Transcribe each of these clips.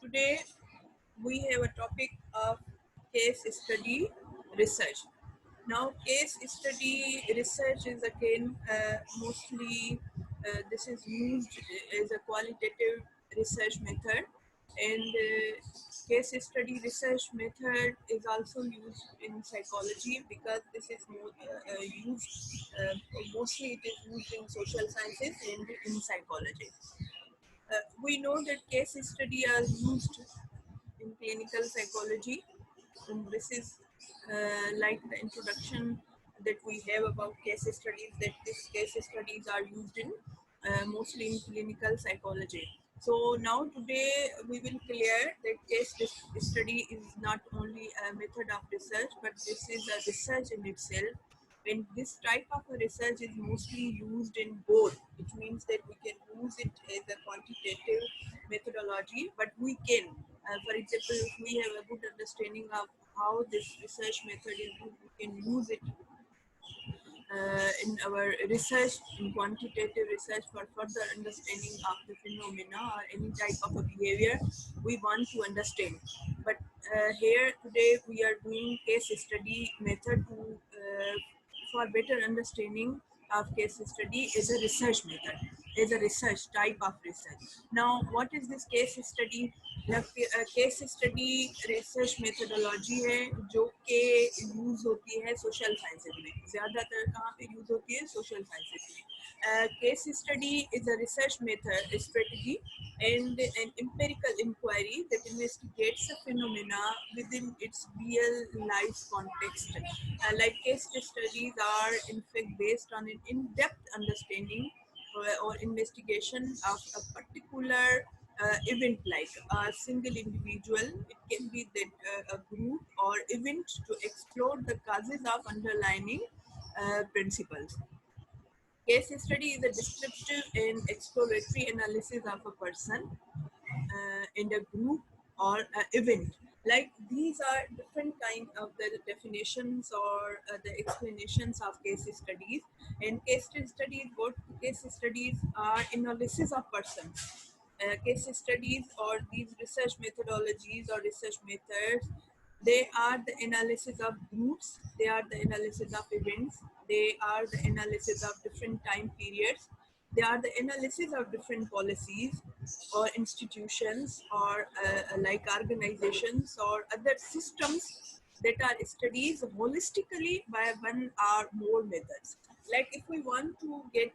today we have a topic of case study research. Now, case study research is again mostly this is used as a qualitative research method, and case study research method is also used in psychology because this is more used mostly it is used in social sciences and in psychology. We know that case study are used in clinical psychology, and this is like the introduction that we have about case studies, that these case studies are used in mostly in clinical psychology. So now today we will clear that study is not only a method of research, but this is a research in itself. And this type of a research is mostly used in both. It means that we can use it as a quantitative methodology, but we can, for example, if we have a good understanding of how this research method is used, we can use it in our research, in quantitative research, for further understanding of the phenomena or any type of a behavior we want to understand. But here today we are doing case study method to for better understanding of case study as a research method, as a research type of research. Now, what is this case study? Case study research methodology है जो कि use होती है social sciences में, ज़्यादातर कहाँ पे use होती है? सोशल साइंसेज में. Case study is a research method strategy and an empirical inquiry that investigates a phenomena within its real life context. Like case studies are in fact based on an in-depth understanding or investigation of a particular event, like a single individual. It can be that a group or event, to explore the causes of underlying principles. Case study is a descriptive and exploratory analysis of a person in a group or event. Like these are different kind of the definitions or the explanations of case studies. And case studies, what case studies are? Analysis of persons. Case studies or these research methodologies or research methods, they are the analysis of groups, they are the analysis of events, they are the analysis of different time periods, they are the analysis of different policies or institutions or like organizations or other systems that are studied holistically by one or more methods. Like if we want to get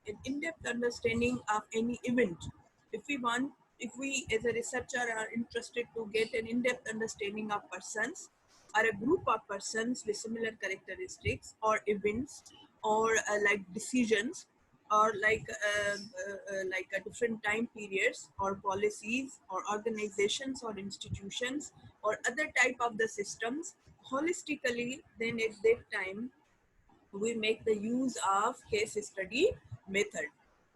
an in-depth understanding of any event, if we as a researcher are interested to get an in-depth understanding of persons or a group of persons with similar characteristics or events or like decisions or like a different time periods or policies or organizations or institutions or other type of the systems holistically, then at that time we make the use of case study method.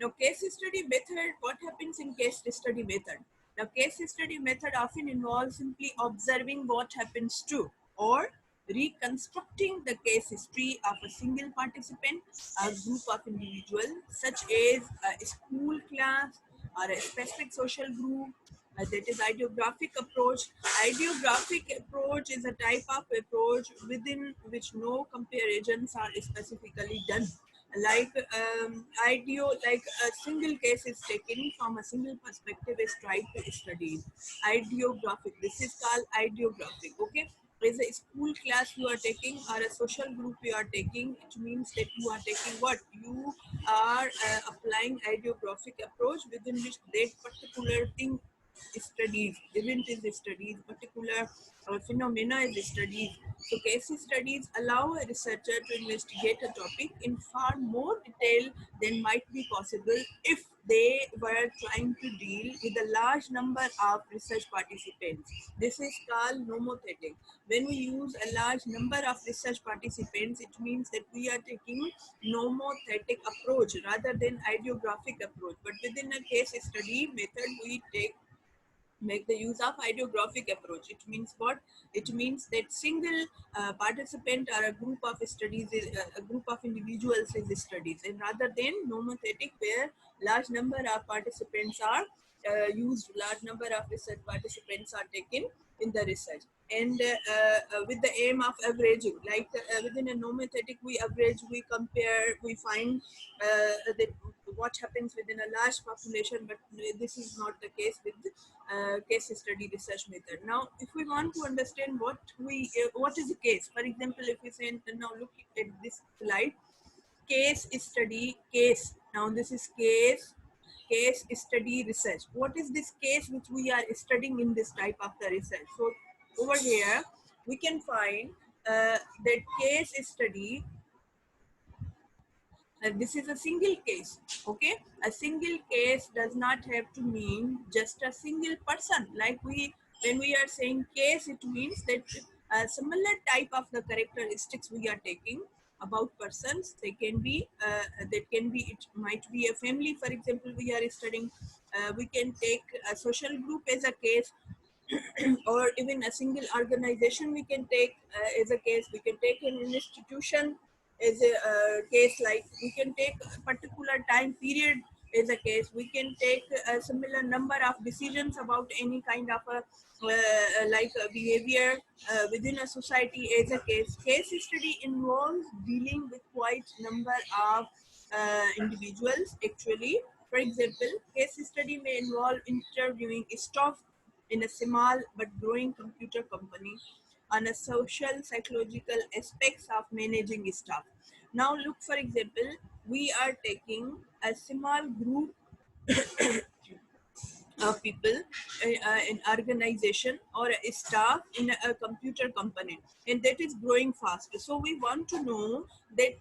Now, case study method, what happens in case study method? Now, case study method often involves simply observing what happens to or reconstructing the case history of a single participant, a group of individuals, such as a school class or a specific social group. That is ideographic approach. Ideographic approach is a type of approach within which no comparisons are specifically done. Like like a single case is taken from a single perspective is tried to study. Ideographic. This is called ideographic. Okay. Is a school class you are taking or a social group you are taking, it means that you are taking what? You are applying ideographic approach within which that particular thing studies, event is studied, particular phenomena is studied. So case studies allow a researcher to investigate a topic in far more detail than might be possible if they were trying to deal with a large number of research participants. This is called nomothetic. When we use a large number of research participants, it means that we are taking nomothetic approach rather than ideographic approach. But within a case study method, we make the use of ideographic approach. It means what? It means that single participant or a group of studies, a group of individuals is studies, and rather than nomothetic where large number of participants are used, large number of research participants are taken in the research, and with the aim of averaging, like within a nomethetic we average, we compare, we find that what happens within a large population, but this is not the case with case study research method. Now if we want to understand what is a case, for example, if we say, now look at this slide, case study, case, now this is case study research. What is this case which we are studying in this type of the research? So over here we can find that case study, this is a single case. Okay, a single case does not have to mean just a single person. Like when we are saying case, it means that a similar type of the characteristics we are taking about persons. They can be it might be a family, for example, we are studying. We can take a social group as a case, or even a single organization we can take as a case. We can take an institution as a case, like we can take a particular time period as a case. We can take a similar number of decisions about any kind of a like a behavior within a society as a case. Case study involves dealing with quite number of individuals actually. For example, case study may involve interviewing staff in a small but growing computer company on a social psychological aspects of managing staff. Now look, for example, we are taking a small group people, an organization or a staff in a computer company, and that is growing fast. So we want to know that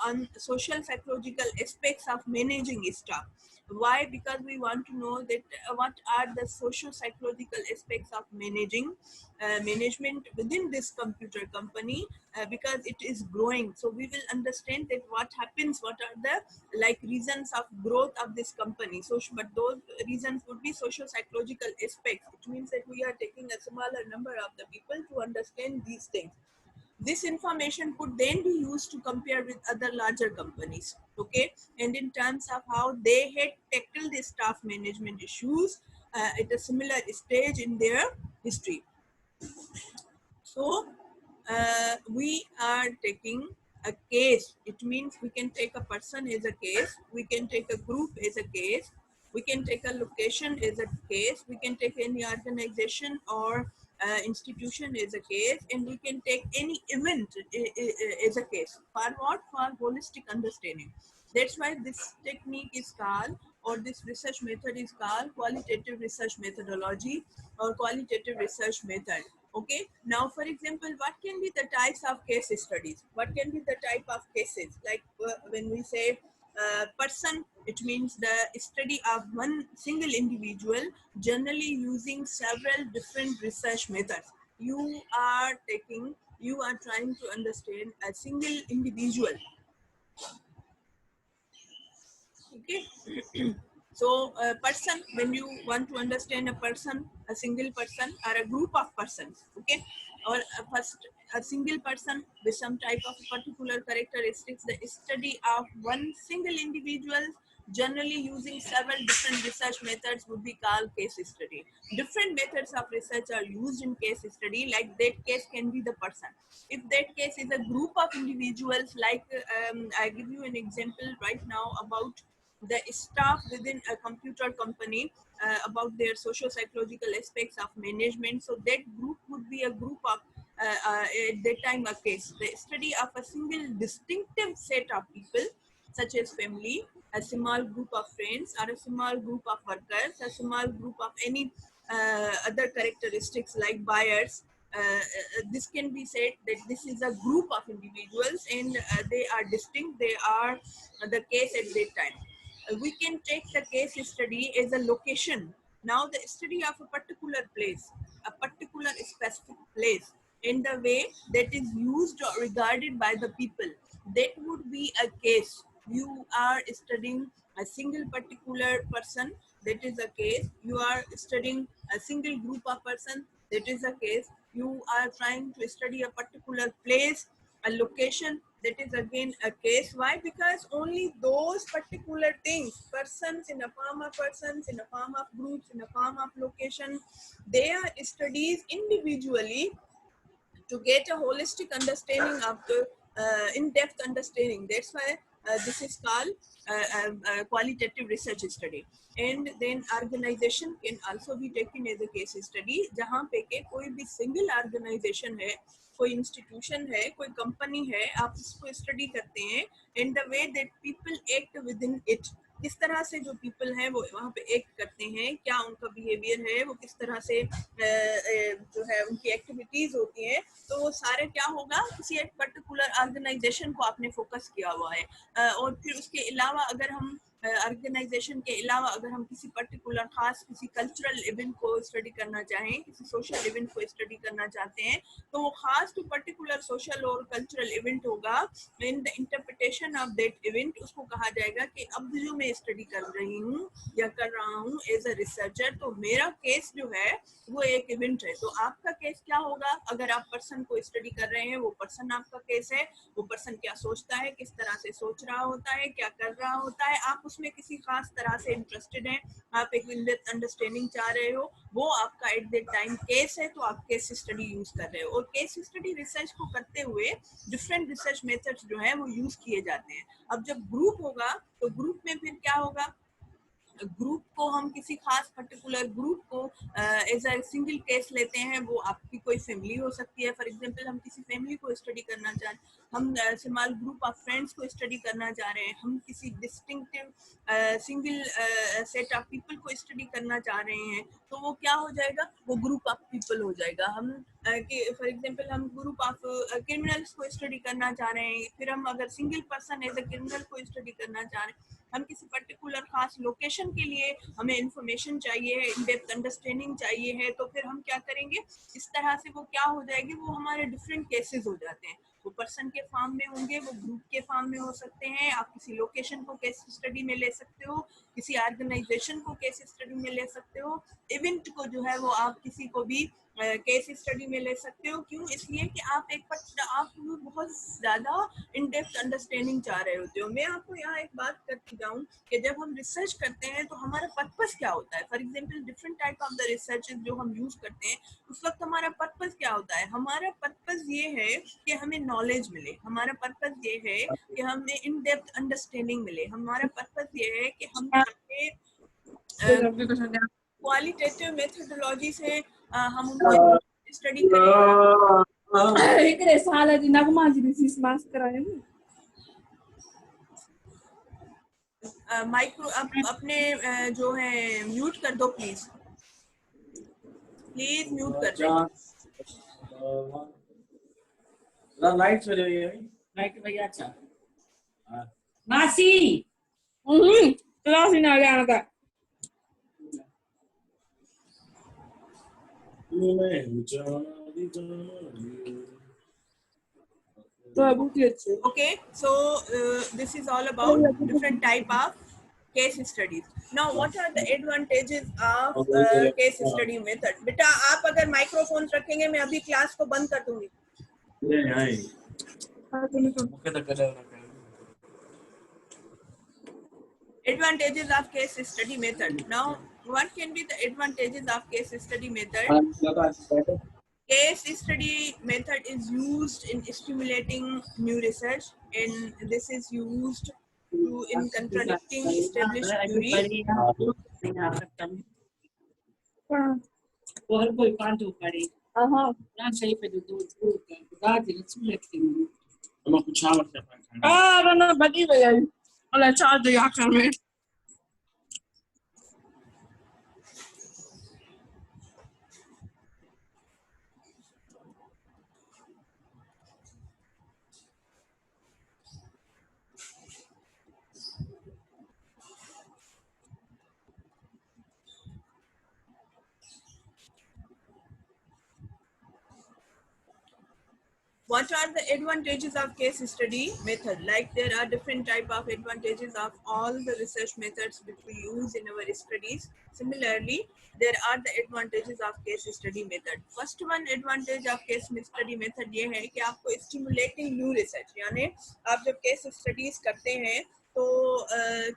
on social psychological aspects of managing staff. Why? Because we want to know that what are the social psychological aspects of management within this computer company, because it is growing. So we will understand that what happens, what are the like reasons of growth of this company. So but those reasons would be social psychological aspects. It means that we are taking a smaller number of the people to understand these things. This information could then be used to compare with other larger companies. Okay, and in terms of how they had tackled the staff management issues at a similar stage in their history. So we are taking a case. It means we can take a person as a case, we can take a group as a case, we can take a location as a case, we can take any organization or institution as a case, and we can take any event as a case. For what? For holistic understanding. That's why this technique is called, or this research method is called, qualitative research methodology or qualitative research method. Okay, now for example, what can be the types of case studies? What can be the type of cases? Like when we say person, it means the study of one single individual, generally using several different research methods. You are trying to understand a single individual. Okay. So a person, when you want to understand a person, a single person or a group of persons, okay, or a single person with some type of particular characteristics, the study of one single individual, generally using several different research methods, would be called case study. Different methods of research are used in case study. Like that case can be the person. If that case is a group of individuals, like I give you an example right now about the staff within a computer company, about their social psychological aspects of management. So that group would be a group of at that time a case. The study of a single distinctive set of people, such as family, a small group of friends, or a small group of workers, a small group of any other characteristics like buyers. This can be said that this is a group of individuals, and they are distinct. They are the case at that time. We can take the case study as a location. Now the study of a particular place, a particular specific place, in the way that is used or regarded by the people, that would be a case. You are studying a single particular person, that is a case. You are studying a single group of person, that is a case. You are trying to study a particular place, a location, that is again a case. Why? Because only those particular things, persons in a form of groups, in a form of location, they are studied individually to get a holistic understanding of the in-depth understanding. That's why this is called qualitative research study. And then organization can also be taken as a case study, जहाँ पे के कोई भी single organization है, कोई institution है, कोई company है, आप इसको study करते हैं, and the way that people act within it, किस तरह से जो पीपल हैं वो वहाँ पे एक्ट करते हैं, क्या उनका बिहेवियर है, वो किस तरह से जो है उनकी एक्टिविटीज होती हैं, तो वो सारे क्या होगा, किसी एक पर्टिकुलर ऑर्गेनाइजेशन को आपने फोकस किया हुआ है। और फिर उसके अलावा अगर हम ऑर्गेनाइजेशन के अलावा अगर हम किसी पर्टिकुलर खास किसी कल्चरल इवेंट को स्टडी करना चाहें, किसी सोशल इवेंट को स्टडी करना चाहते हैं, तो वो खास जो पर्टिकुलर सोशल और कल्चरल इवेंट होगा, in the interpretation of that event, उसको कहा जाएगा कि अब जो मैं स्टडी कर रही हूँ या कर रहा हूँ एज अ रिसर्चर, तो मेरा केस जो है वो एक इवेंट है। तो आपका केस क्या होगा? अगर आप पर्सन को स्टडी कर रहे हैं, वो पर्सन आपका केस है, वो पर्सन क्या सोचता है, किस तरह से सोच रहा होता है, क्या कर रहा होता है, आप उसमें किसी खास तरह से इंटरेस्टेड हैं, आप एक इन डेप्थ अंडरस्टैंडिंग चाह रहे हो, वो आपका एट दैट टाइम केस है, तो आप केस स्टडी यूज कर रहे हो। और केस स्टडी रिसर्च को करते हुए डिफरेंट रिसर्च मेथड्स जो है वो यूज किए जाते हैं। अब जब ग्रुप होगा तो ग्रुप में फिर क्या होगा, ग्रुप को हम किसी खास पर्टिकुलर ग्रुप को एज अ सिंगल केस लेते हैं, वो आपकी कोई फैमिली हो सकती है। फॉर एग्जांपल हम किसी फैमिली को स्टडी करना चाह रहे हैं, हम स्मॉल ग्रुप ऑफ फ्रेंड्स को स्टडी करना चाह रहे हैं, हम किसी distinctive single set of people को स्टडी करना चाह रहे हैं, तो वो क्या हो जाएगा, वो ग्रुप ऑफ पीपल हो जाएगा। हम फॉर एग्जांपल हम ग्रुप ऑफ क्रिमिनल्स को स्टडी करना चाह रहे हैं, फिर हम अगर single person as a criminal को स्टडी करना चाह रहे हैं, हम किसी पर्टिकुलर खास लोकेशन के लिए हमें इंफॉर्मेशन चाहिए है, इन डेप्थ अंडरस्टैंडिंग चाहिए है, तो फिर हम क्या करेंगे, इस तरह से वो क्या हो जाएगी, वो हमारे डिफरेंट केसेस हो जाते हैं। वो पर्सन के फॉर्म में होंगे, वो ग्रुप के फॉर्म में हो सकते हैं, आप किसी लोकेशन को केस स्टडी में ले सकते हो, किसी ऑर्गेनाइजेशन को केस स्टडी में ले सकते हो, इवेंट को जो है वो आप किसी को भी केस स्टडी में ले सकते हो। क्यों? इसलिए कि आप आप बहुत ज्यादा इन डेप्थ अंडरस्टैंडिंग चाह रहे होते हो। मैं आपको यहाँ एक बात करती जाऊँ कि जब हम रिसर्च करते हैं तो हमारा पर्पस क्या होता है। For example different type of the research जो हम यूज करते हैं, उस वक्त हमारा पर्पस क्या होता है? हमारा पर्पस ये है कि हमें नॉलेज मिले, हमारा पर्पस ये है कि हमें इन डेप्थ अंडरस्टैंडिंग मिले, हमारा पर्पस ये है कि हम क्वालिटेटिव मेथोडोलॉजी से हम उनको स्टडी करें। इकडे सालाची नाग माझी दिस मास्क करायला माइक्रो अपने जो है म्यूट कर दो प्लीज, प्लीज म्यूट कर दो। लाइट चली गई है, लाइट भैया। अच्छा मासी क्लास ना जाना था Okay, so this is all about different type of case studies. Now what are the advantages of case study method? बेटा आप अगर माइक्रोफोन रखेंगे मैं अभी क्लास को बंद कर दूंगी। Advantages of case study method. Now what can be the advantages of case study method? Case study method is used in stimulating new research, and this is used to in contradicting established theory. What are the advantages of case study method? Like there are different type of advantages of all the research methods which we use in our studies. Similarly, there are the advantages of case study method. First one advantage of case study method ये है कि आपको stimulating new research, यानी आप जब case studies करते हैं तो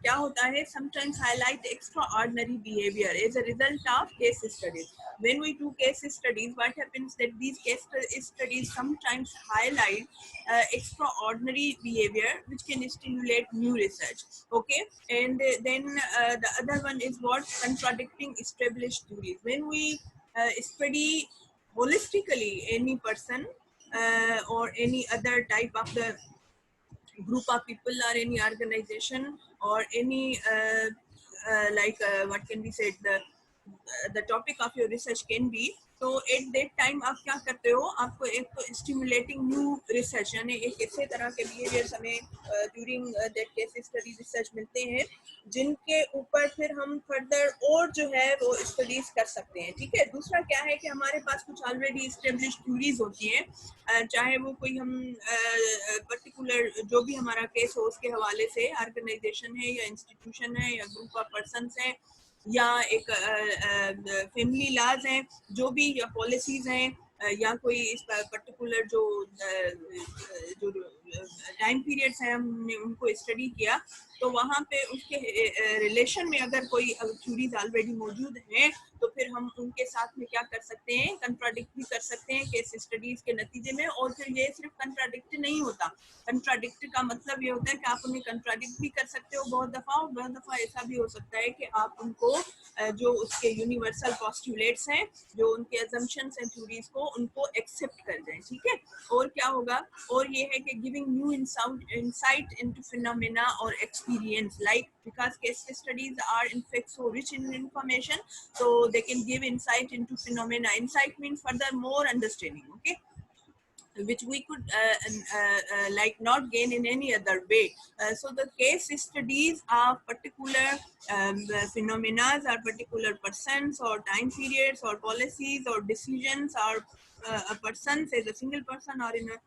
क्या होता है, sometimes highlight extraordinary behavior as a result of case studies. When we do case studies, what happens that these case studies sometimes highlight extraordinary behavior which can stimulate new research. Okay, and then the other one is what contradicting established theories. When we study holistically any person or any other type of the group of people or any organization or any what can be said, the topic of your research can be, तो at that time आप क्या करते हो, आपको एक तो stimulating new research यानी एक ऐसे तरह के बिहेवियर्स हमें during that case study research मिलते हैं जिनके ऊपर फिर हम फर्दर और जो है वो स्टडीज कर सकते हैं. ठीक है, दूसरा क्या है कि हमारे पास कुछ ऑलरेडी इस्टेब्लिश थ्योरीज होती हैं, चाहे वो कोई हम पर्टिकुलर जो भी हमारा केस हो उसके हवाले से ऑर्गेनाइजेशन है या इंस्टीट्यूशन है या ग्रुप ऑफ पर्सनस है या एक फैमिली लॉज हैं, जो भी या पॉलिसीज हैं या कोई इस पर्टिकुलर जो टाइम पीरियड्स हैं हमने उनको स्टडी किया, तो वहाँ पे उसके रिलेशन में अगर कोई थ्योरीज ऑलरेडी मौजूद हैं तो फिर हम उनके साथ में क्या कर सकते हैं, कंट्राडिक्ट भी कर सकते हैं केस स्टडीज के नतीजे में. और फिर ये सिर्फ कंट्राडिक्ट नहीं होता, कंट्राडिक्ट का मतलब ये होता है कि आप उन्हें कंट्राडिक्ट भी कर सकते हो बहुत दफ़ा, और बहुत दफ़ा ऐसा भी हो सकता है कि आप उनको जो उसके यूनिवर्सल पोस्टुलेट्स हैं, जो उनके अजम्पशंस हैं थ्योरीज को, उनको एक्सेप्ट कर जाएं. ठीक है, और क्या होगा, और ये है कि giving new insight into phenomena or experience, like because case studies are in fact so rich in information, so they can give insight into phenomena. Insight means further more understanding, okay, which we could like not gain in any other way. So the case studies are particular phenomena or particular persons or time periods or policies or decisions or a person, say a single person or in a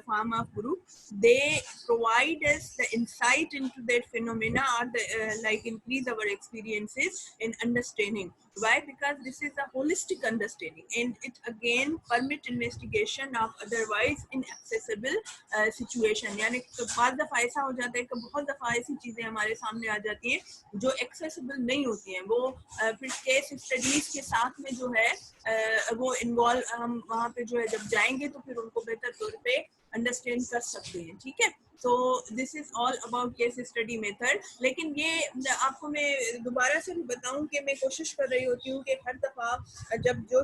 form of group, they provide us the insight into that phenomena or the like increase our experiences in understanding. Why? Because this is a holistic understanding and it again permit investigation of otherwise inaccessible situation. यानी बाद दफा ऐसा हो जाता है कि बहुत दफा ऐसी चीजें हमारे सामने आ जाती हैं जो एक्सेसिबल नहीं होती हैं, वो फिर केस स्टडीज के साथ में जो है वो इन्वॉल्व, हम वहाँ पे जो है जब जाएंगे तो फिर उनको बेहतर तौर पे अंडरस्टैंड कर सकते हैं. ठीक है, so this is all about case study method. लेकिन ये आपको मैं दोबारा से भी बताऊं कि मैं कोशिश कर रही होती हूँ कि हर दफा जब जो